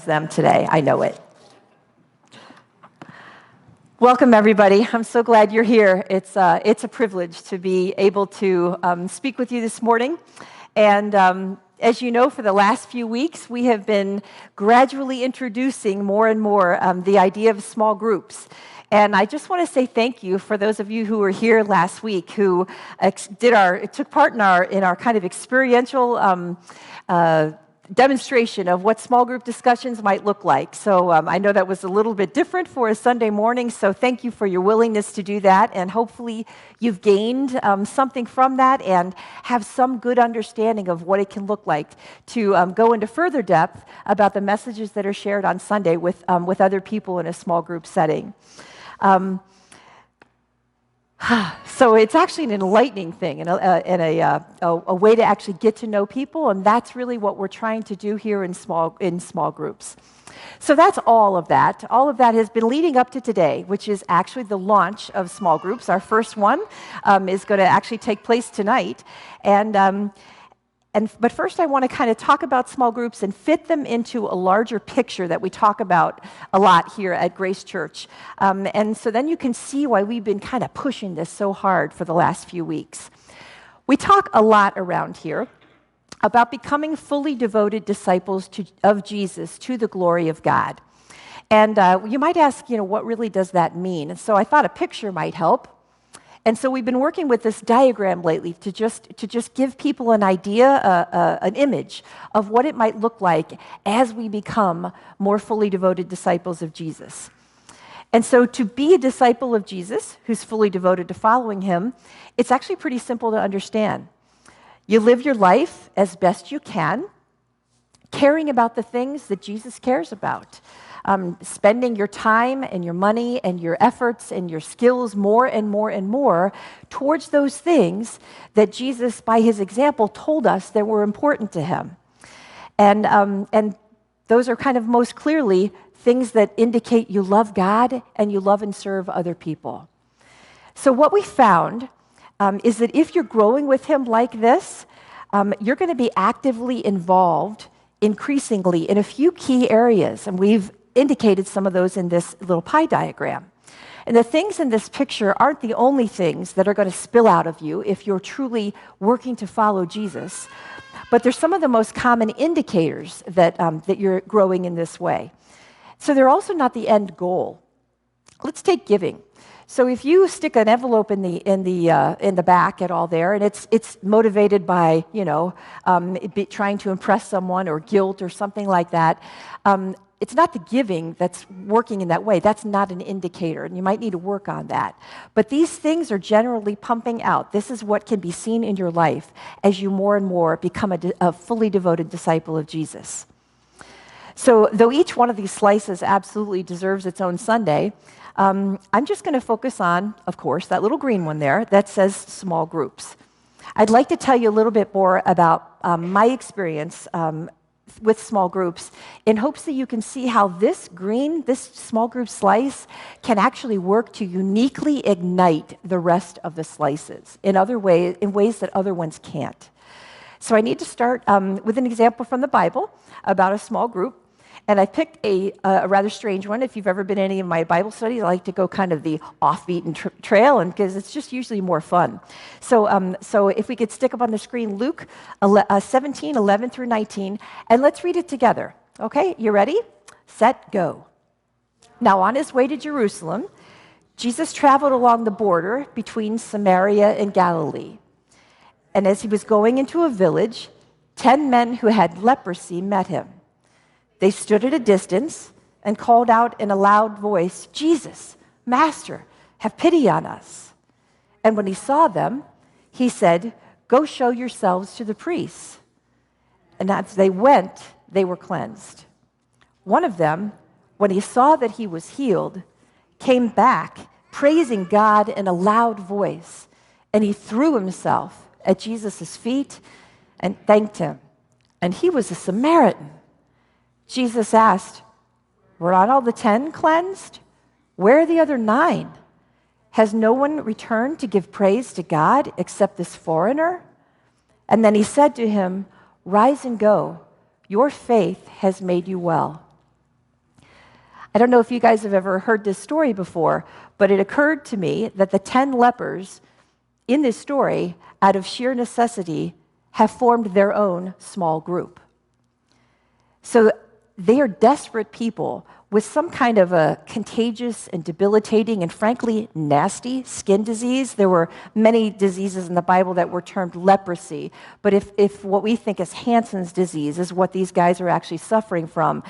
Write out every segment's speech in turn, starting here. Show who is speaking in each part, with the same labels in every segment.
Speaker 1: them today. I know it. Welcome, everybody. I'm so glad you're here. It's a privilege to be able to speak with you this morning. And as you know, for the last few weeks, we have been gradually introducing more and more the idea of small groups. And I just want to say thank you for those of you who were here last week who took part in our kind of experiential demonstration of what small group discussions might look like. So I know that was a little bit different for a Sunday morning, so thank you for your willingness to do that, and hopefully you've gained something from that and have some good understanding of what it can look like to go into further depth about the messages that are shared on Sunday with other people in a small group setting. So it's actually an enlightening thing and a way to actually get to know people, and that's really what we're trying to do here in small groups. So that's all of that. All of that has been leading up to today, which is actually the launch of small groups. Our first one is going to actually take place tonight, but first I want to kind of talk about small groups and fit them into a larger picture that we talk about a lot here at Grace Church. And so then you can see why we've been kind of pushing this so hard for the last few weeks. We talk a lot around here about becoming fully devoted disciples of Jesus to the glory of God. And you might ask, what really does that mean? And so I thought a picture might help. And so we've been working with this diagram lately to just give people an idea, an image of what it might look like as we become more fully devoted disciples of Jesus. And so to be a disciple of Jesus who's fully devoted to following him, it's actually pretty simple to understand. You live your life as best you can, caring about the things that Jesus cares about. Spending your time and your money and your efforts and your skills more and more and more towards those things that Jesus, by his example, told us that were important to him. And those are kind of most clearly things that indicate you love God and you love and serve other people. So what we found is that if you're growing with him like this, you're going to be actively involved increasingly in a few key areas. And we've indicated some of those in this little pie diagram. And the things in this picture aren't the only things that are going to spill out of you if you're truly working to follow Jesus, but they're some of the most common indicators that you're growing in this way. So they're also not the end goal. Let's take giving. So if you stick an envelope in the back at all there, and it's motivated by trying to impress someone or guilt or something like that. It's not the giving that's working in that way. That's not an indicator, and you might need to work on that. But these things are generally pumping out. This is what can be seen in your life as you more and more become a fully devoted disciple of Jesus. So though each one of these slices absolutely deserves its own Sunday, I'm just going to focus on, of course, that little green one there that says small groups. I'd like to tell you a little bit more about my experience with small groups in hopes that you can see how this small group slice can actually work to uniquely ignite the rest of the slices in ways that other ones can't. So I need to start with an example from the Bible about a small group. And I picked a rather strange one. If you've ever been in any of my Bible studies, I like to go kind of the off-beaten trail, and because it's just usually more fun. So if we could stick up on the screen Luke 17, 11 through 19, and let's read it together. Okay, you ready? Set, go. Now on his way to Jerusalem, Jesus traveled along the border between Samaria and Galilee. And as he was going into a village, 10 men who had leprosy met him. They stood at a distance and called out in a loud voice, "Jesus, Master, have pity on us." And when he saw them, he said, "Go show yourselves to the priests." And as they went, they were cleansed. One of them, when he saw that he was healed, came back, praising God in a loud voice, and he threw himself at Jesus' feet and thanked him. And he was a Samaritan. Jesus asked, "Were not all the 10 cleansed? Where are the other 9? Has no one returned to give praise to God except this foreigner?" And then he said to him, "Rise and go. Your faith has made you well." I don't know if you guys have ever heard this story before, but it occurred to me that the 10 lepers in this story, out of sheer necessity, have formed their own small group. So they are desperate people with some kind of a contagious and debilitating and frankly nasty skin disease. There were many diseases in the Bible that were termed leprosy, but if what we think is Hansen's disease is what these guys are actually suffering from,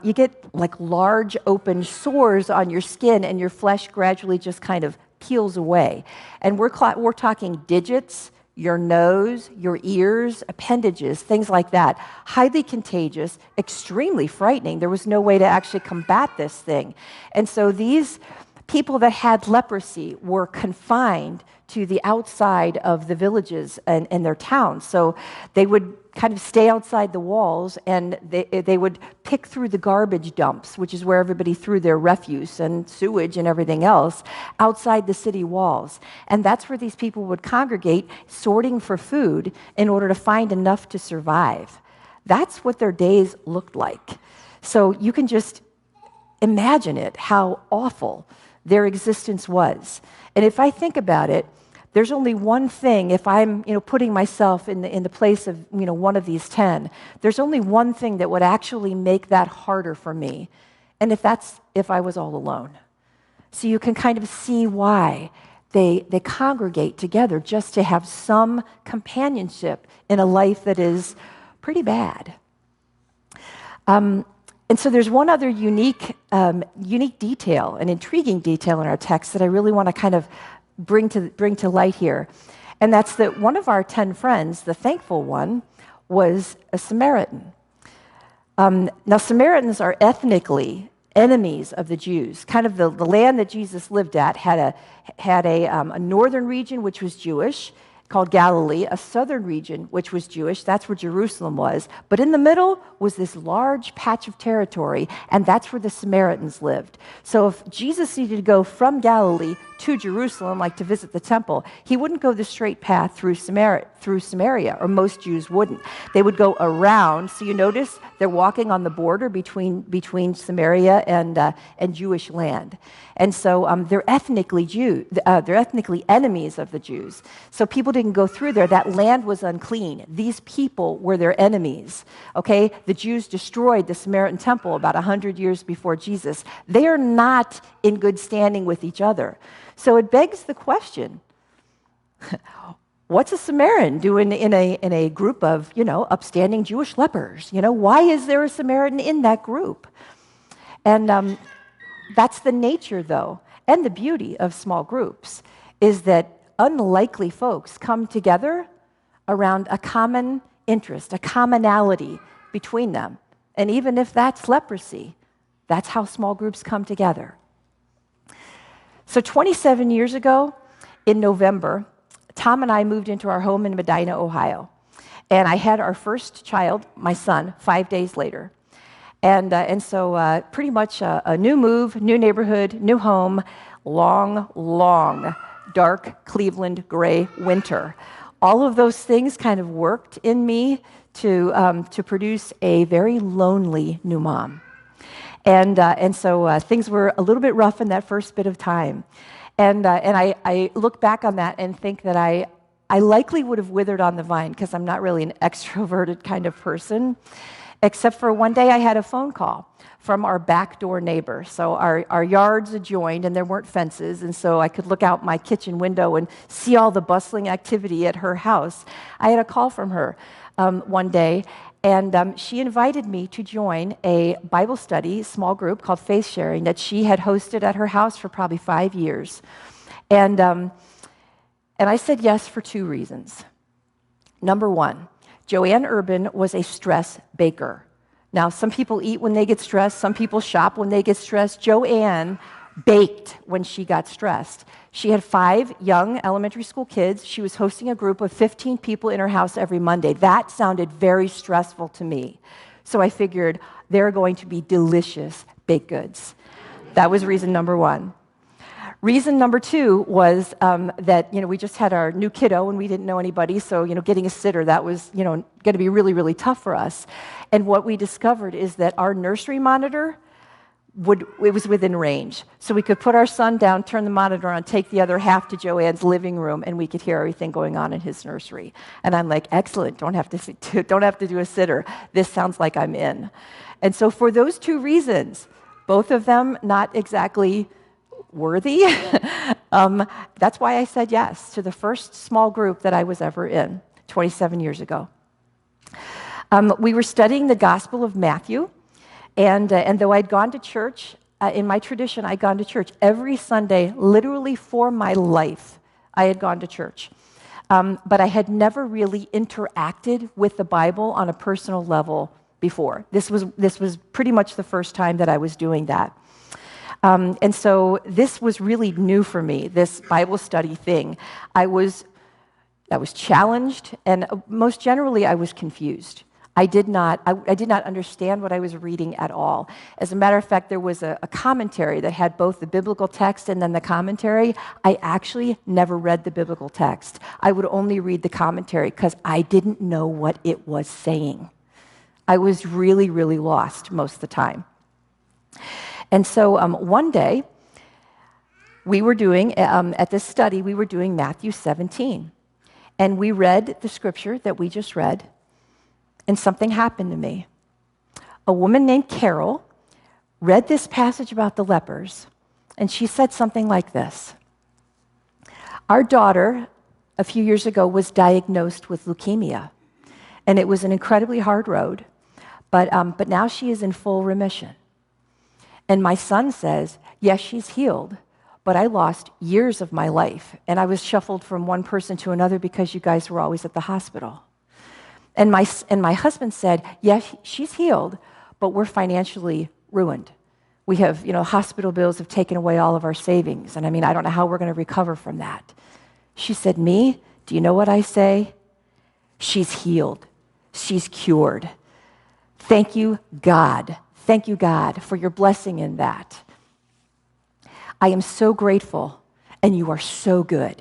Speaker 1: you get like large open sores on your skin and your flesh gradually just kind of peels away. And we're talking digits, your nose, your ears, appendages, things like that. Highly contagious, extremely frightening. There was no way to actually combat this thing. And so these people that had leprosy were confined to the outside of the villages and their towns. So they would kind of stay outside the walls, and they would pick through the garbage dumps, which is where everybody threw their refuse and sewage and everything else, outside the city walls. And that's where these people would congregate, sorting for food in order to find enough to survive. That's what their days looked like. So you can just imagine it, how awful their existence was. And if I think about it, there's only one thing, if I'm putting myself in the place of one of these 10, there's only one thing that would actually make that harder for me, and if I was all alone. So you can kind of see why they congregate together, just to have some companionship in a life that is pretty bad. And so there's one other unique detail, an intriguing detail in our text that I really want to kind of bring to light here. And that's that one of our 10 friends, the thankful one, was a Samaritan. Now, Samaritans are ethnically enemies of the Jews. Kind of the land that Jesus lived at had a northern region, which was Jewish, called Galilee, a southern region, which was Jewish. That's where Jerusalem was. But in the middle was this large patch of territory, and that's where the Samaritans lived. So if Jesus needed to go from Galilee to Jerusalem, like to visit the temple, he wouldn't go the straight path through Samaria, or most Jews wouldn't. They would go around. So you notice they're walking on the border between Samaria and Jewish land. And so they're ethnically enemies of the Jews. So people didn't go through there. That land was unclean. These people were their enemies. Okay, the Jews destroyed the Samaritan temple about 100 years before Jesus. They are not in good standing with each other. So it begs the question: what's a Samaritan doing in a group of upstanding Jewish lepers? Why is there a Samaritan in that group? And that's the nature, though, and the beauty of small groups, is that unlikely folks come together around a common interest, a commonality between them. And even if that's leprosy, that's how small groups come together. So 27 years ago, in November, Tom and I moved into our home in Medina, Ohio. And I had our first child, my son, 5 days later. And so pretty much a new move, new neighborhood, new home, long, dark Cleveland gray winter. All of those things kind of worked in me to produce a very lonely new mom. And so things were a little bit rough in that first bit of time. And I look back on that and think that I likely would have withered on the vine, because I'm not really an extroverted kind of person. Except for one day I had a phone call from our back door neighbor. So our yards adjoined, and there weren't fences, and so I could look out my kitchen window and see all the bustling activity at her house. I had a call from her one day, and she invited me to join a Bible study small group called Faith Sharing that she had hosted at her house for probably 5 years. And I said yes for 2 reasons. Number one, Joanne Urban was a stress baker. Now, some people eat when they get stressed. Some people shop when they get stressed. Joanne baked when she got stressed. She had 5 young elementary school kids. She was hosting a group of 15 people in her house every Monday. That sounded very stressful to me. So I figured they're going to be delicious baked goods. That was reason number one. Reason number 2 was that we just had our new kiddo and we didn't know anybody, so getting a sitter, that was going to be really, really tough for us. And what we discovered is that our nursery monitor it was within range. So we could put our son down, turn the monitor on, take the other half to Joanne's living room, and we could hear everything going on in his nursery. And I'm like, excellent, don't have to do a sitter. This sounds like I'm in. And so for those two reasons, both of them not exactly worthy, that's why I said yes to the first small group that I was ever in 27 years ago. We were studying the Gospel of Matthew, and though I'd gone to church, in my tradition, I'd gone to church every Sunday, literally for my life, I had gone to church. But I had never really interacted with the Bible on a personal level before. This was pretty much the first time that I was doing that. And so this was really new for me, this Bible study thing. I was challenged, and most generally, I was confused. I did not understand what I was reading at all. As a matter of fact, there was a commentary that had both the biblical text and then the commentary. I actually never read the biblical text. I would only read the commentary because I didn't know what it was saying. I was really, really lost most of the time. And so one day, we were doing, at this study, we were doing Matthew 17. And we read the scripture that we just read, and something happened to me. A woman named Carol read this passage about the lepers, and she said something like this. Our daughter, a few years ago, was diagnosed with leukemia, and it was an incredibly hard road, but now she is in full remission. And my son says, yes, she's healed, but I lost years of my life, and I was shuffled from one person to another because you guys were always at the hospital. And my husband said, yes, she's healed, but we're financially ruined. We have, hospital bills have taken away all of our savings, and I don't know how we're going to recover from that. She said, me, do you know what I say? She's healed. She's cured. Thank you, God. Thank you, God, for your blessing in that. I am so grateful, and you are so good.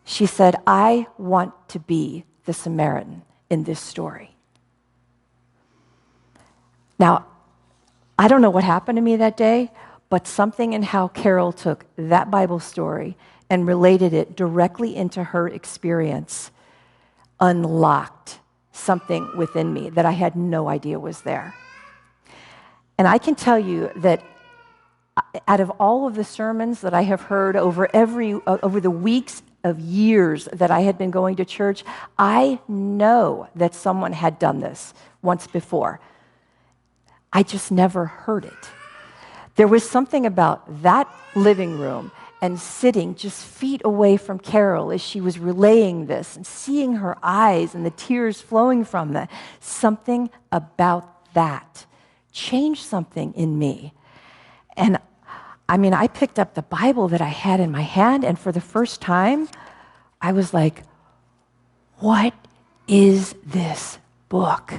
Speaker 1: She said, I want to be the Samaritan in this story. Now, I don't know what happened to me that day, but something in how Carol took that Bible story and related it directly into her experience unlocked something within me that I had no idea was there. And I can tell you that out of all of the sermons that I have heard over the weeks of years that I had been going to church, I know that someone had done this once before. I just never heard it. There was something about that living room and sitting just feet away from Carol as she was relaying this and seeing her eyes and the tears flowing from them. Something about that changed something in me. And I picked up the Bible that I had in my hand, and for the first time, I was like, what is this book?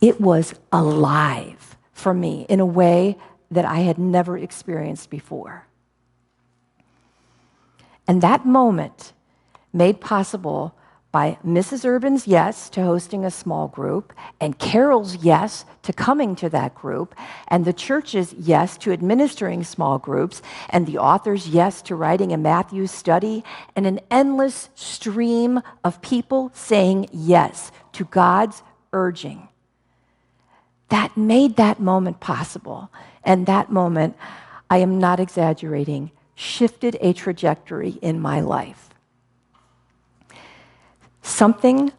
Speaker 1: It was alive for me in a way that I had never experienced before. And that moment, made possible by Mrs. Urban's yes to hosting a small group, and Carol's yes to coming to that group, and the church's yes to administering small groups, and the author's yes to writing a Matthew study, and an endless stream of people saying yes to God's urging. That made that moment possible. And that moment, I am not exaggerating, shifted a trajectory in my life. Something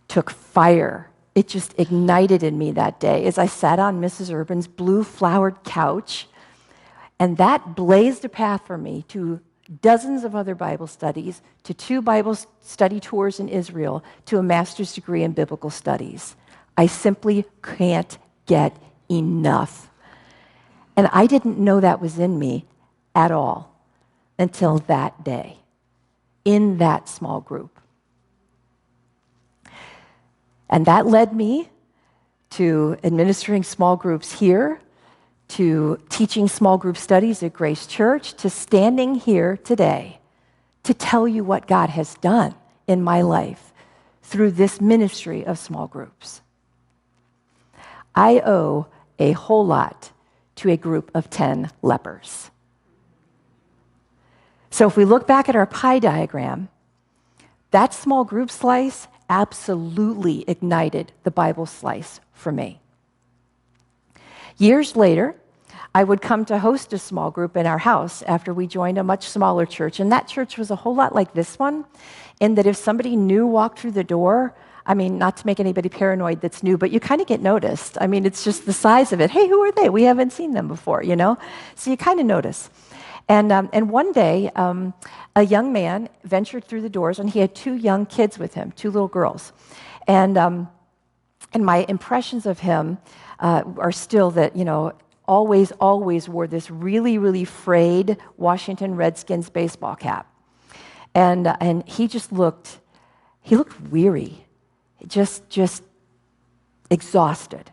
Speaker 1: took fire. It just ignited in me that day as I sat on Mrs. Urban's blue flowered couch, and that blazed a path for me to dozens of other Bible studies, to 2 Bible study tours in Israel, to a master's degree in biblical studies. I simply can't get enough. And I didn't know that was in me at all until that day, in that small group. And that led me to administering small groups here, to teaching small group studies at Grace Church, to standing here today to tell you what God has done in my life through this ministry of small groups. I owe a whole lot to a group of 10 lepers. So if we look back at our pie diagram, that small group slice absolutely ignited the Bible slice for me. Years later, I would come to host a small group in our house after we joined a much smaller church. And that church was a whole lot like this one, in that if somebody new walked through the door, I mean, not to make anybody paranoid that's new, but you kind of get noticed. I mean, it's just the size of it. Hey, who are they? We haven't seen them before, you know? So you kind of notice. And one day, a young man ventured through the doors, and he had 2 young kids with him, 2 little girls. And my impressions of him are still that, you know, always wore this really, really frayed Washington Redskins baseball cap. And he just looked weary, just exhausted.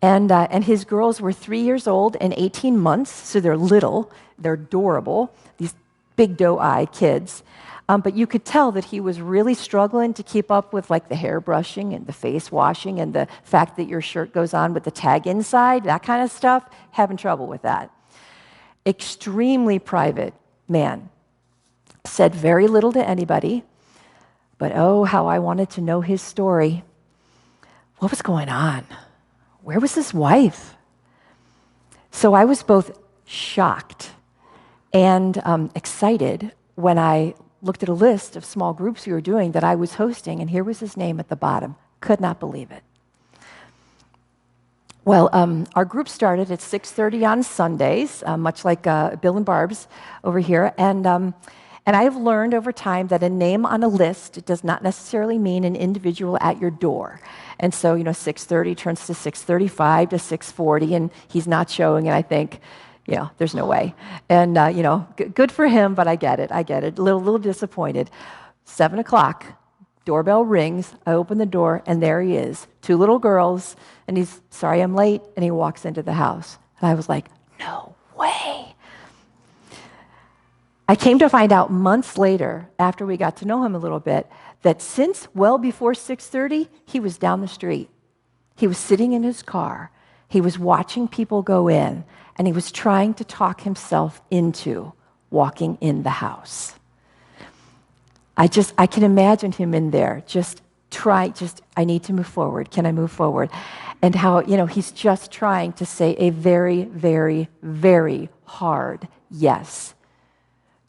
Speaker 1: And his girls were 3 years old and 18 months, so they're little, they're adorable, these big doe-eyed kids. But you could tell that he was really struggling to keep up with like the hair brushing and the face washing and the fact that your shirt goes on with the tag inside, that kind of stuff, having trouble with that. Extremely private man. Said very little to anybody, but oh, how I wanted to know his story. What was going on? Where was his wife? So I was both shocked and excited when I looked at a list of small groups we were doing that I was hosting, and here was his name at the bottom. Could not believe it. Well, our group started at 6:30 on Sundays, much like Bill and Barb's over here, and I have learned over time that a name on a list does not necessarily mean an individual at your door. And so, 6:30 turns to 6:35 to 6:40, and he's not showing, and I think, there's no way. And, good for him, but I get it. A little disappointed. 7 o'clock, doorbell rings. I open the door, and there he is. 2 little girls, and he's, sorry I'm late, and he walks into the house. And I was like, no way. I came to find out months later, after we got to know him a little bit, that since well before 6:30, he was down the street. He was sitting in his car. He was watching people go in, and he was trying to talk himself into walking in the house. I can imagine him in there, I need to move forward. Can I move forward? And how, he's just trying to say a very, very, very hard yes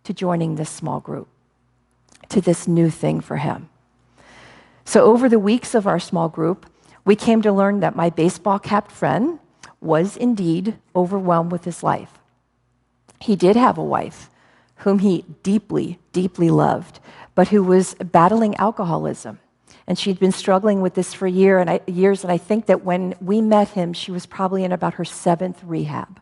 Speaker 1: to joining this small group, to this new thing for him. So over the weeks of our small group, we came to learn that my baseball-capped friend was indeed overwhelmed with his life. He did have a wife whom he deeply, deeply loved, but who was battling alcoholism. And she'd been struggling with this for years, and I think that when we met him, she was probably in about her 7th rehab.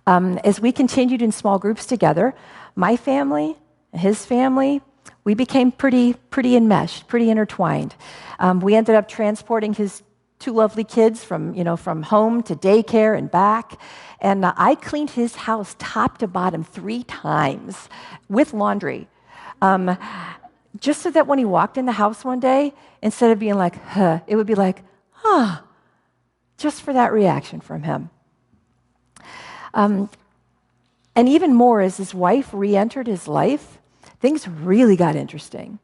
Speaker 1: As we continued in small groups together, my family, his family, we became pretty enmeshed, pretty intertwined. We ended up transporting his 2 lovely kids from home to daycare and back. And I cleaned his house top to bottom 3 times with laundry. Just so that when he walked in the house one day, instead of being like, huh, it would be like, huh, just for that reaction from him. And even more, as his wife re-entered his life, things really got interesting.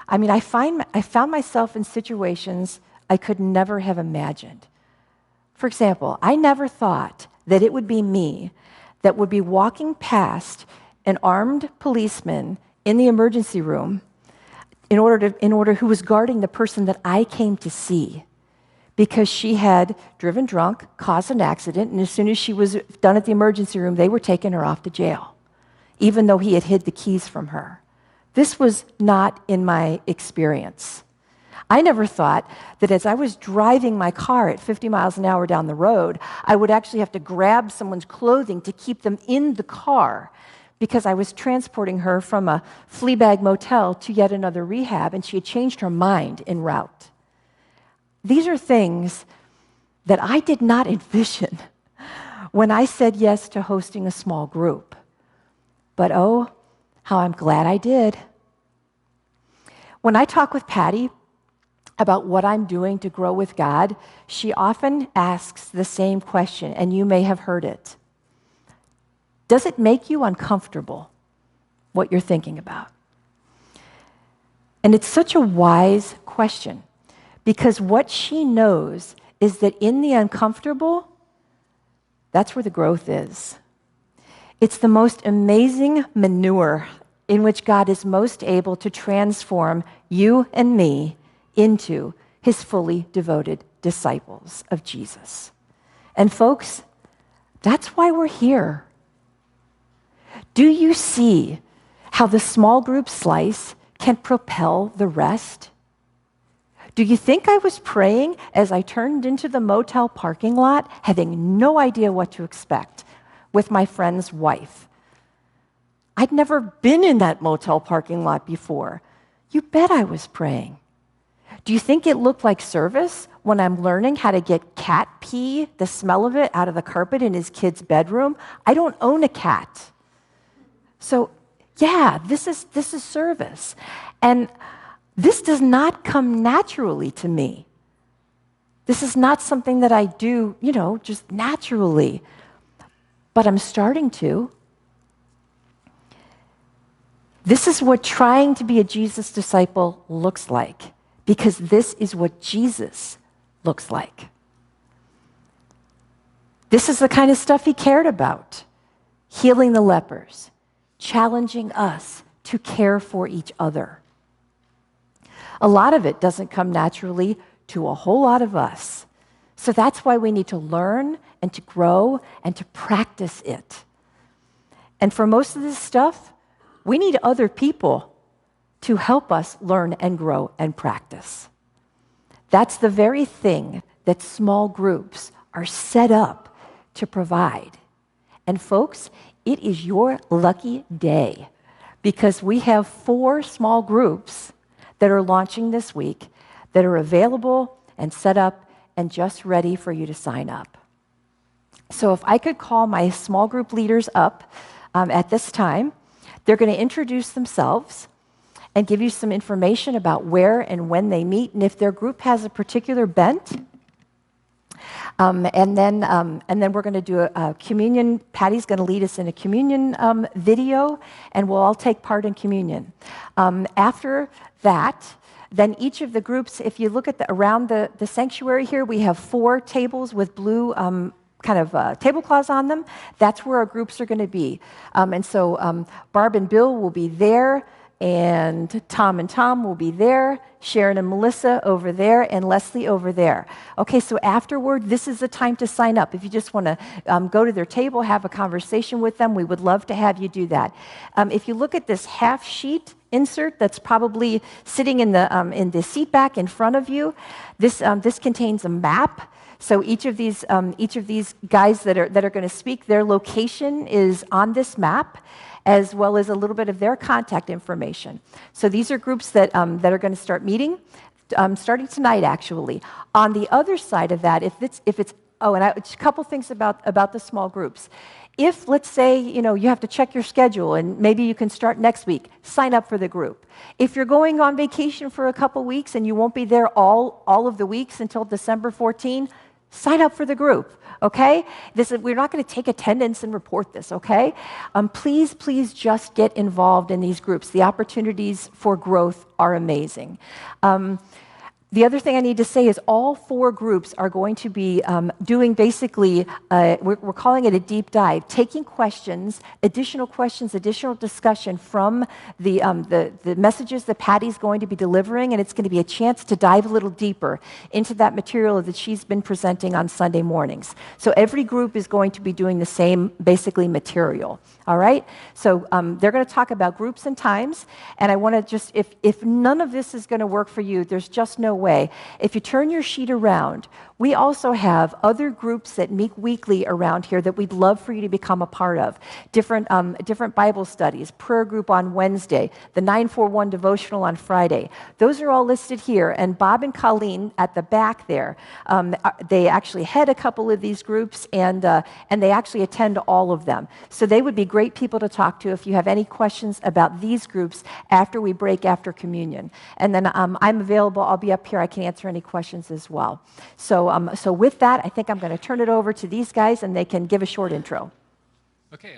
Speaker 1: I mean, I found myself in situations I could never have imagined. For example, I never thought that it would be me that would be walking past an armed policeman in the emergency room who was guarding the person that I came to see, because she had driven drunk, caused an accident, and as soon as she was done at the emergency room, they were taking her off to jail, even though he had hid the keys from her. This was not in my experience. I never thought that as I was driving my car at 50 miles an hour down the road, I would actually have to grab someone's clothing to keep them in the car, because I was transporting her from a flea bag motel to yet another rehab, and she had changed her mind en route. These are things that I did not envision when I said yes to hosting a small group. But oh, how I'm glad I did. When I talk with Patty about what I'm doing to grow with God, she often asks the same question, and you may have heard it. Does it make you uncomfortable, what you're thinking about? And it's such a wise question, because what she knows is that in the uncomfortable, that's where the growth is. It's the most amazing manure in which God is most able to transform you and me into his fully devoted disciples of Jesus. And folks, that's why we're here. Do you see how the small group slice can propel the rest? Do you think I was praying as I turned into the motel parking lot, having no idea what to expect, with my friend's wife? I'd never been in that motel parking lot before. You bet I was praying. Do you think it looked like service when I'm learning how to get cat pee, the smell of it, out of the carpet in his kid's bedroom? I don't own a cat. So, yeah, this is service. And this does not come naturally to me. This is not something that I do, just naturally. But I'm starting to. This is what trying to be a Jesus disciple looks like, because this is what Jesus looks like. This is the kind of stuff he cared about. Healing the lepers, challenging us to care for each other. A lot of it doesn't come naturally to a whole lot of us. So that's why we need to learn and to grow and to practice it. And for most of this stuff, we need other people to help us learn and grow and practice. That's the very thing that small groups are set up to provide. And folks, it is your lucky day, because we have 4 small groups that are launching this week that are available and set up and just ready for you to sign up. So if I could call my small group leaders up at this time, they're going to introduce themselves and give you some information about where and when they meet, and if their group has a particular bent. And then we're going to do a communion. Patty's going to lead us in a communion video, and we'll all take part in communion. After that, then each of the groups, if you look at around the sanctuary here, we have 4 tables with blue tablecloths on them. That's where our groups are going to be. And so Barb and Bill will be there, and Tom will be there, Sharon and Melissa over there, and Leslie over there. Okay, so afterward, this is the time to sign up. If you just want to go to their table, have a conversation with them, we would love to have you do that. If you look at this half sheet insert that's probably sitting in the seat back in front of you, this contains a map. So each of these guys that are going to speak, their location is on this map, as well as a little bit of their contact information. So these are groups that are going to start meeting, starting tonight, actually. On the other side of that, a couple things about the small groups. If, let's say, you have to check your schedule and maybe you can start next week, sign up for the group. If you're going on vacation for a couple weeks and you won't be there all of the weeks until December 14, sign up for the group, okay? We're not going to take attendance and report this, okay? Please just get involved in these groups. The opportunities for growth are amazing. The other thing I need to say is all 4 groups are going to be doing basically, we're calling it a deep dive, taking questions, additional discussion from the messages that Patty's going to be delivering, and it's going to be a chance to dive a little deeper into that material that she's been presenting on Sunday mornings. So every group is going to be doing the same, basically, material, all right? So they're going to talk about groups and times, and I want to just, if none of this is going to work for you, there's just no way. If you turn your sheet around, we also have other groups that meet weekly around here that we'd love for you to become a part of. Different Bible studies, prayer group on Wednesday, the 941 devotional on Friday. Those are all listed here. And Bob and Colleen at the back there, they actually head a couple of these groups, and they actually attend all of them. So they would be great people to talk to if you have any questions about these groups after we break after communion. And then I'm available. I'll be up here, I can answer any questions as well. So with that, I think I'm going to turn it over to these guys, and they can give a short intro.
Speaker 2: Okay.